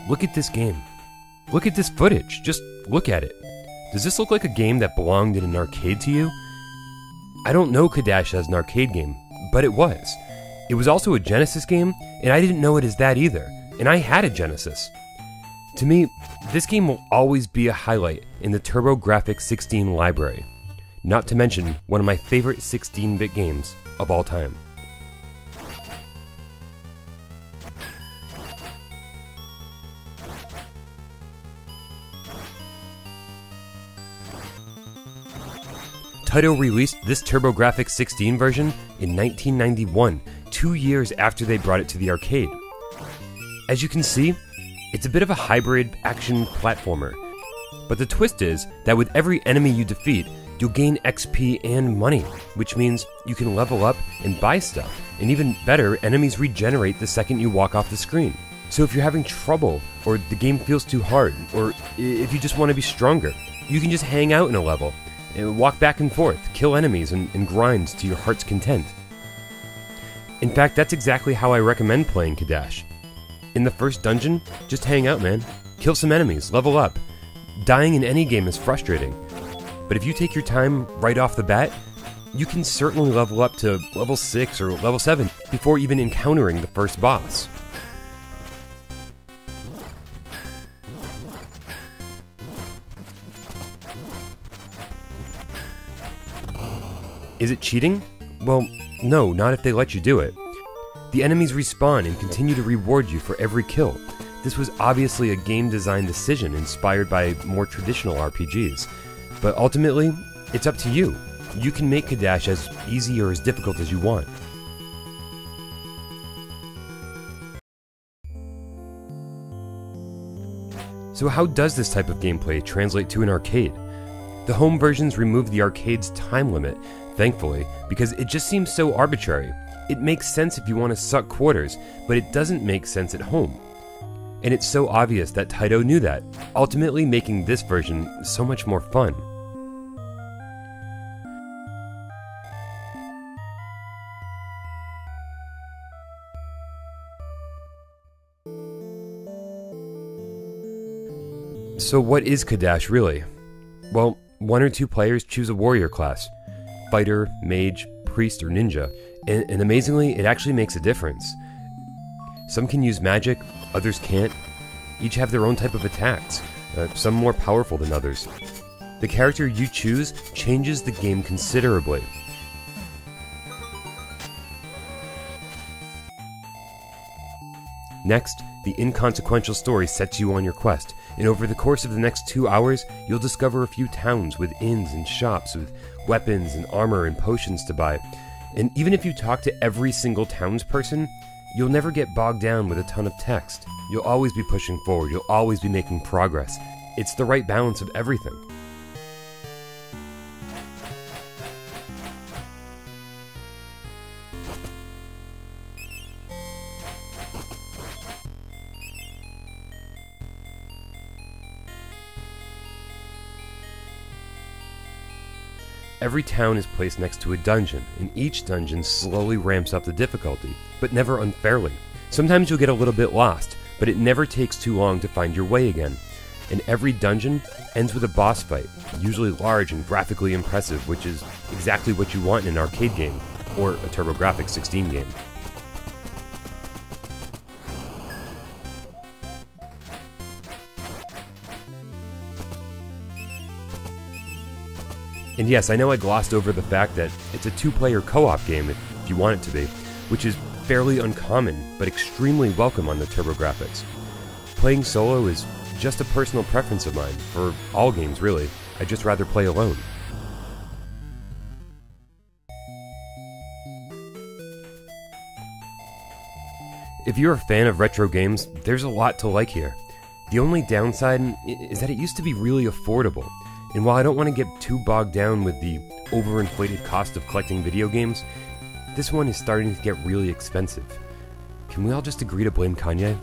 look at this game. Look at this footage. Just look at it. Does this look like a game that belonged in an arcade to you? I don't know Cadash as an arcade game, but it was. It was also a Genesis game, and I didn't know it as that either, and I had a Genesis. To me, this game will always be a highlight in the TurboGrafx16 library, not to mention one of my favorite 16-bit games of all time. Taito released this TurboGrafx16 version in 1991, 2 years after they brought it to the arcade. As you can see, it's a bit of a hybrid action platformer, but the twist is that with every enemy you defeat, you'll gain XP and money, which means you can level up and buy stuff, and even better, enemies regenerate the second you walk off the screen. So if you're having trouble, or the game feels too hard, or if you just want to be stronger, you can just hang out in a level, and walk back and forth, kill enemies, and grind to your heart's content. In fact, that's exactly how I recommend playing Cadash. In the first dungeon, just hang out, man. Kill some enemies, level up. Dying in any game is frustrating, but if you take your time right off the bat, you can certainly level up to level 6 or level 7 before even encountering the first boss. Is it cheating? Well, no, not if they let you do it. The enemies respawn and continue to reward you for every kill. This was obviously a game design decision inspired by more traditional RPGs, but ultimately, it's up to you. You can make Cadash as easy or as difficult as you want. So how does this type of gameplay translate to an arcade? The home versions remove the arcade's time limit, thankfully, because it just seems so arbitrary. It makes sense if you want to suck quarters, but it doesn't make sense at home. And it's so obvious that Taito knew that, ultimately making this version so much more fun. So what is Cadash really? Well, 1 or 2 players choose a warrior class. Fighter, mage, priest, or ninja. And amazingly, it actually makes a difference. Some can use magic, others can't. Each have their own type of attacks, some more powerful than others. The character you choose changes the game considerably. Next, the Inconsequential Story sets you on your quest, and over the course of the next 2 hours, you'll discover a few towns with inns and shops with weapons and armor and potions to buy. And even if you talk to every single townsperson, you'll never get bogged down with a ton of text. You'll always be pushing forward, you'll always be making progress. It's the right balance of everything. Every town is placed next to a dungeon, and each dungeon slowly ramps up the difficulty, but never unfairly. Sometimes you'll get a little bit lost, but it never takes too long to find your way again. And every dungeon ends with a boss fight, usually large and graphically impressive, which is exactly what you want in an arcade game, or a TurboGrafx16 game. And yes, I know I glossed over the fact that it's a 2-player co-op game if you want it to be, which is fairly uncommon, but extremely welcome on the TurboGrafx. Playing solo is just a personal preference of mine, for all games really. I'd just rather play alone. If you're a fan of retro games, there's a lot to like here. The only downside is that it used to be really affordable. And while I don't want to get too bogged down with the overinflated cost of collecting video games, this one is starting to get really expensive. Can we all just agree to blame Kanye?